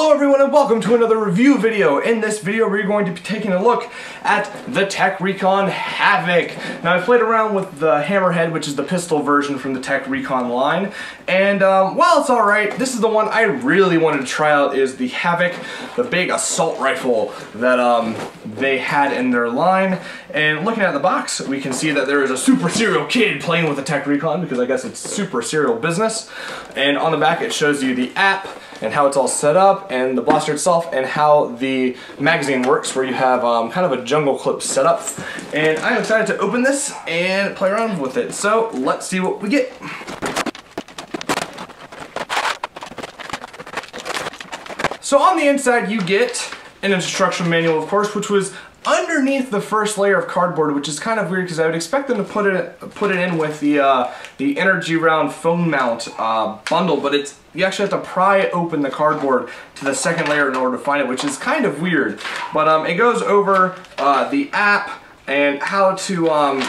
Hello everyone and welcome to another review video. In this video we're going to be taking a look at the Tek Recon Havok. Now I've played around with the Hammerhead, which is the pistol version from the Tek Recon line, and while it's alright, this is the one I really wanted to try out, is the Havok, the big assault rifle that they had in their line. And looking at the box, we can see that there is a super serial kid playing with the Tek Recon, because I guess it's super serial business. And on the back it shows you the app and how it's all set up, and the blaster itself, and how the magazine works, where you have kind of a jungle clip set up. And I'm excited to open this and play around with it. So let's see what we get. So on the inside you get an instruction manual, of course, which was underneath the first layer of cardboard, which is kind of weird because I would expect them to put it in with the energy round phone mount bundle, but you actually have to pry open the cardboard to the second layer in order to find it, which is kind of weird. But it goes over the app and how to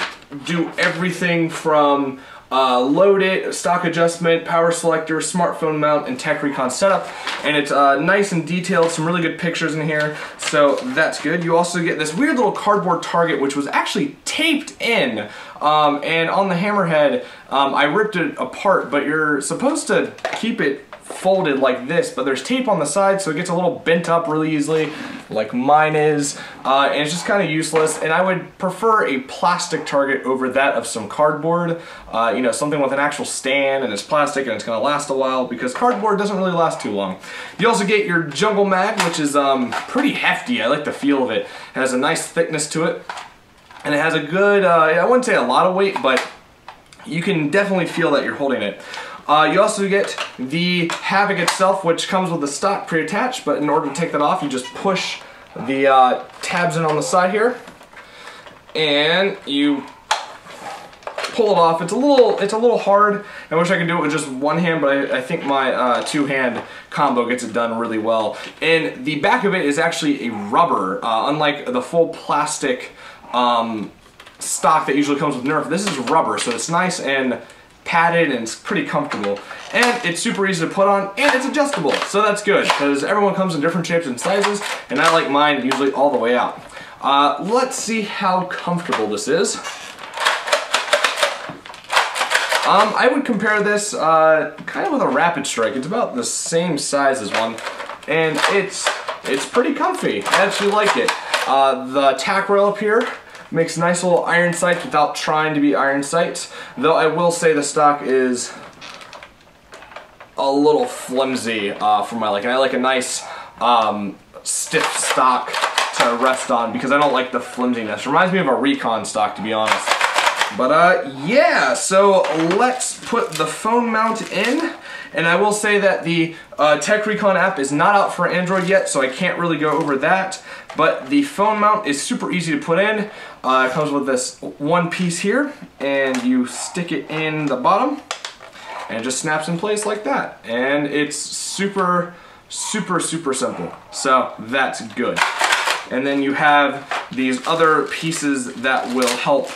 do everything from load it, stock adjustment, power selector, smartphone mount, and Tek Recon setup. And it's nice and detailed, some really good pictures in here, so that's good. You also get this weird little cardboard target, which was actually taped in, and on the Hammerhead, I ripped it apart, but you're supposed to keep it folded like this, but there's tape on the side, so it gets a little bent up really easily, like mine is, and it's just kind of useless. And I would prefer a plastic target over that of some cardboard, you know, something with an actual stand and it's plastic and it's going to last a while, because cardboard doesn't really last too long. You also get your jungle mag, which is pretty hefty. I like the feel of it. It has a nice thickness to it, and it has a good, I wouldn't say a lot of weight, but you can definitely feel that you're holding it. You also get the Havok itself, which comes with the stock pre-attached, but in order to take that off, you just push the tabs in on the side here, and you pull it off. It's a little hard. I wish I could do it with just one hand, but I think my two-hand combo gets it done really well. And the back of it is actually a rubber, unlike the full plastic stock that usually comes with Nerf. This is rubber, so it's nice and padded and it's pretty comfortable, and it's super easy to put on, and it's adjustable, so that's good because everyone comes in different shapes and sizes, and I like mine usually all the way out. Let's see how comfortable this is. I would compare this kind of with a Rapid Strike. It's about the same size as one, and it's pretty comfy. I actually like it. The tack rail up here makes nice little iron sights without trying to be iron sights, though I will say the stock is a little flimsy for my liking. I like a nice stiff stock to rest on because I don't like the flimsiness. Reminds me of a Recon stock, to be honest. But yeah, so let's put the phone mount in. And I will say that the Tek Recon app is not out for Android yet, so I can't really go over that. But the phone mount is super easy to put in. It comes with this one piece here, and you stick it in the bottom, and it just snaps in place like that. And it's super, super, super simple. So that's good. And then you have these other pieces that will help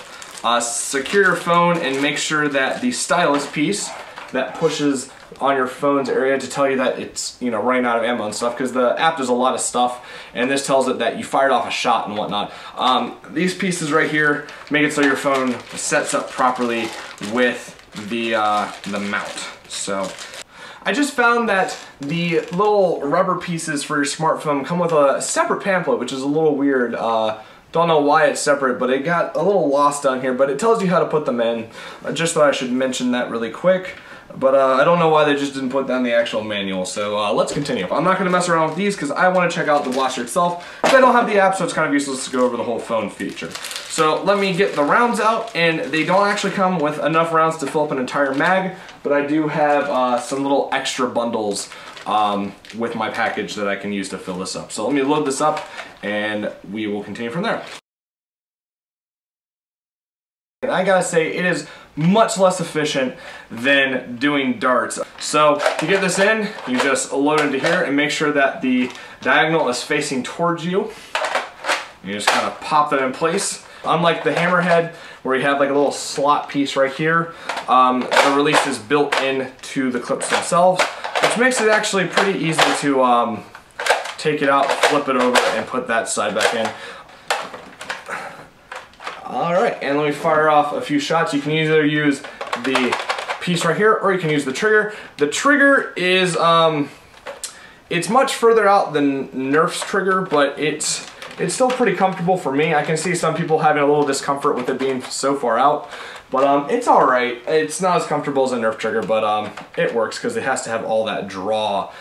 secure your phone and make sure that the stylus piece that pushes on your phone's area to tell you that it's, you know, running out of ammo and stuff, because the app does a lot of stuff, and this tells it that you fired off a shot and whatnot. These pieces right here make it so your phone sets up properly with the mount. So I just found that the little rubber pieces for your smartphone come with a separate pamphlet, which is a little weird. Don't know why it's separate, but it got a little lost down here, but it tells you how to put them in. Just thought I should mention that really quick. But I don't know why they just didn't put down the actual manual, so let's continue. I'm not going to mess around with these because I want to check out the blaster itself. But I don't have the app, so it's kind of useless to go over the whole phone feature. So let me get the rounds out, and they don't actually come with enough rounds to fill up an entire mag, but I do have some little extra bundles with my package that I can use to fill this up. So let me load this up, and we will continue from there. And I gotta say, it is much less efficient than doing darts. So to get this in, you just load into here and make sure that the diagonal is facing towards you. You just kind of pop that in place. Unlike the Hammerhead, where you have like a little slot piece right here, the release is built into the clips themselves, which makes it actually pretty easy to take it out, flip it over, and put that side back in. Alright, and let me fire off a few shots. You can either use the piece right here, or you can use the trigger. The trigger is, it's much further out than Nerf's trigger, but it's still pretty comfortable for me. I can see some people having a little discomfort with it being so far out, but it's alright. It's not as comfortable as a Nerf trigger, but it works because it has to have all that draw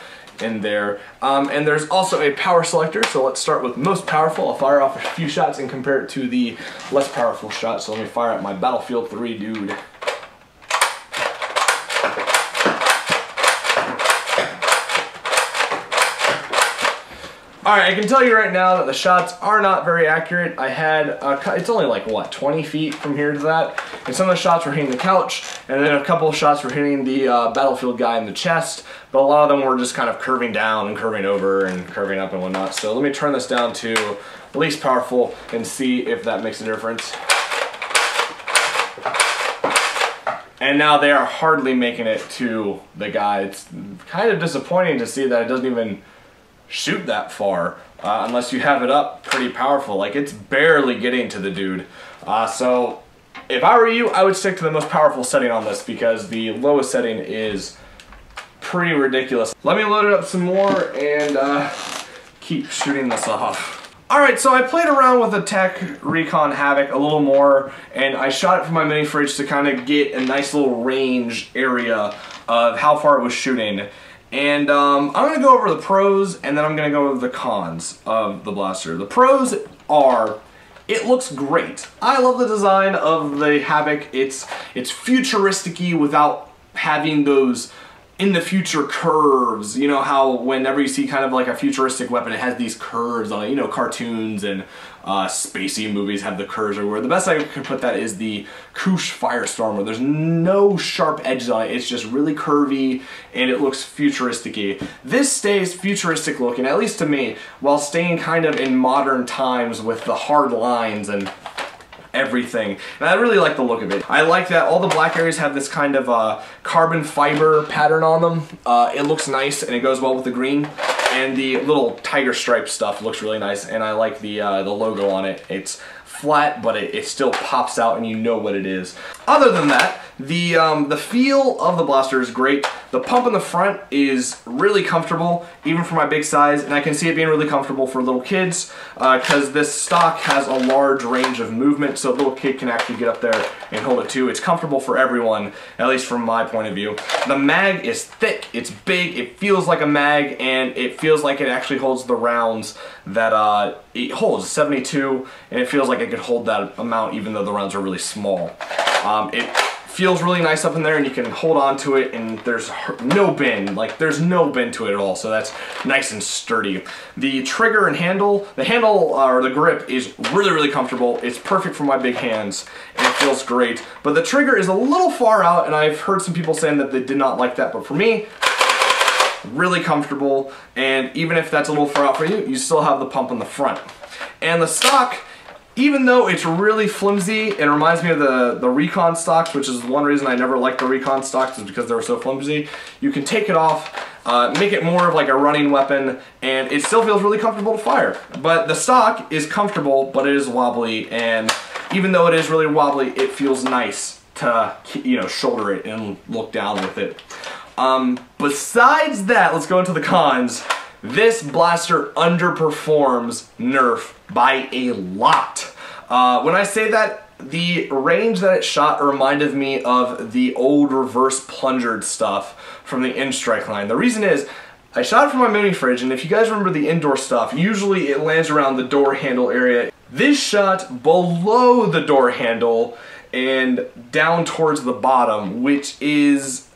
in there. And there's also a power selector, so let's start with most powerful. I'll fire off a few shots and compare it to the less powerful shot. So let me fire up my Battlefield 3 dude. Alright, I can tell you right now that the shots are not very accurate. I had, it's only like, what, 20 feet from here to that? And some of the shots were hitting the couch, and then a couple of shots were hitting the Battlefield guy in the chest, but a lot of them were just kind of curving down and curving over and curving up and whatnot. So let me turn this down to least powerful and see if that makes a difference. And now they are hardly making it to the guy. It's kind of disappointing to see that it doesn't even shoot that far unless you have it up pretty powerful. Like, it's barely getting to the dude. So if I were you, I would stick to the most powerful setting on this because the lowest setting is pretty ridiculous. Let me load it up some more and keep shooting this off. Alright, so I played around with the Tek Recon Havok a little more, and I shot it from my mini fridge to kind of get a nice little range area of how far it was shooting. And I'm going to go over the pros, and then I'm going to go over the cons of the blaster. The pros are, it looks great. I love the design of the Havok. It's futuristic-y without having those in the future curves. You know how whenever you see kind of like a futuristic weapon, it has these curves on it. You know, cartoons and spacey movies have the curves everywhere. The best I could put that is the Koosh Firestorm, where there's no sharp edges on it. It's just really curvy and it looks futuristic-y. This stays futuristic looking, at least to me, while staying kind of in modern times with the hard lines and everything. And I really like the look of it. I like that all the black areas have this kind of carbon fiber pattern on them. It looks nice and it goes well with the green. And the little tiger stripe stuff looks really nice, and I like the logo on it. It's flat, but it still pops out and you know what it is. Other than that, the feel of the blaster is great. The pump in the front is really comfortable, even for my big size, and I can see it being really comfortable for little kids because this stock has a large range of movement, so a little kid can actually get up there and hold it too. It's comfortable for everyone, at least from my point of view. The mag is thick, it's big, it feels like a mag, and it feels like it actually holds the rounds that it holds, 72, and it feels like it could hold that amount even though the rounds are really small. It feels really nice up in there, and you can hold on to it, and there's no bend. Like, there's no bend to it at all, so that's nice and sturdy. The trigger and handle, or the grip is really, really comfortable. It's perfect for my big hands, and it feels great. But the trigger is a little far out, and I've heard some people saying that they did not like that, but for me, really comfortable, and even if that's a little far out for you, you still have the pump in the front. And the stock, even though it's really flimsy, it reminds me of the Recon stocks, which is one reason I never liked the Recon stocks, is because they were so flimsy. You can take it off, make it more of like a running weapon, and it still feels really comfortable to fire. But the stock is comfortable, but it is wobbly, and even though it is really wobbly, it feels nice to, you know, shoulder it and look down with it. Besides that, let's go into the cons. This blaster underperforms Nerf by a lot. When I say that, the range that it shot reminded me of the old reverse plungered stuff from the N-Strike line. The reason is, I shot it from my mini fridge, and if you guys remember the indoor stuff, usually it lands around the door handle area. This shot below the door handle and down towards the bottom, which is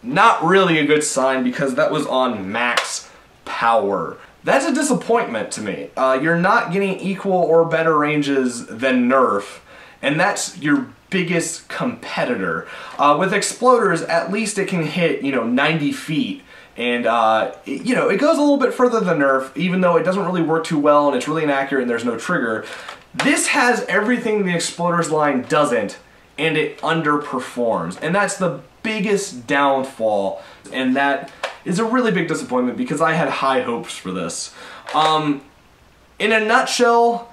not really a good sign because that was on max power. That's a disappointment to me. You're not getting equal or better ranges than Nerf, and that's your biggest competitor. With exploders, at least it can hit, you know, 90 feet, and you know, it goes a little bit further than Nerf, even though it doesn't really work too well and it's really inaccurate and there's no trigger. This has everything the exploders line doesn't, and it underperforms, and that's the biggest downfall, and that is a really big disappointment because I had high hopes for this. In a nutshell,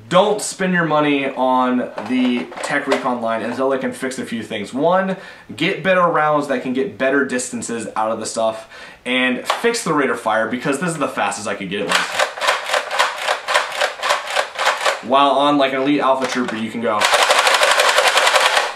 don't spend your money on the Tek Recon line until they can fix a few things. One, get better rounds that can get better distances out of the stuff, and fix the rate of fire, because this is the fastest I could get it with. While on like an Elite Alpha Trooper, you can go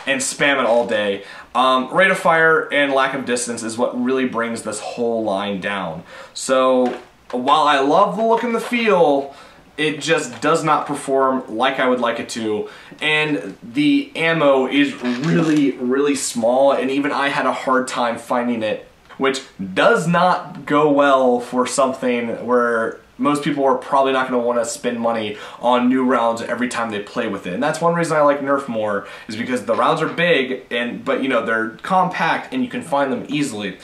and spam it all day. Rate of fire and lack of distance is what really brings this whole line down. So while I love the look and the feel, it just does not perform like I would like it to, and the ammo is really, really small, and even I had a hard time finding it, which does not go well for something where most people are probably not going to want to spend money on new rounds every time they play with it. And that's one reason I like Nerf more, is because the rounds are big, but you know, they're compact and you can find them easily.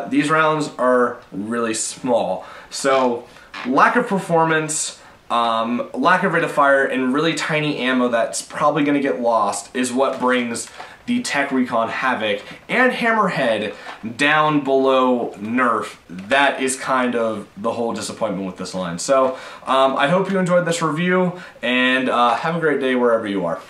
These rounds are really small. So lack of performance, lack of rate of fire, and really tiny ammo that's probably going to get lost is what brings the Tek Recon Havok and Hammerhead down below Nerf. That is kind of the whole disappointment with this line. So I hope you enjoyed this review, and have a great day wherever you are.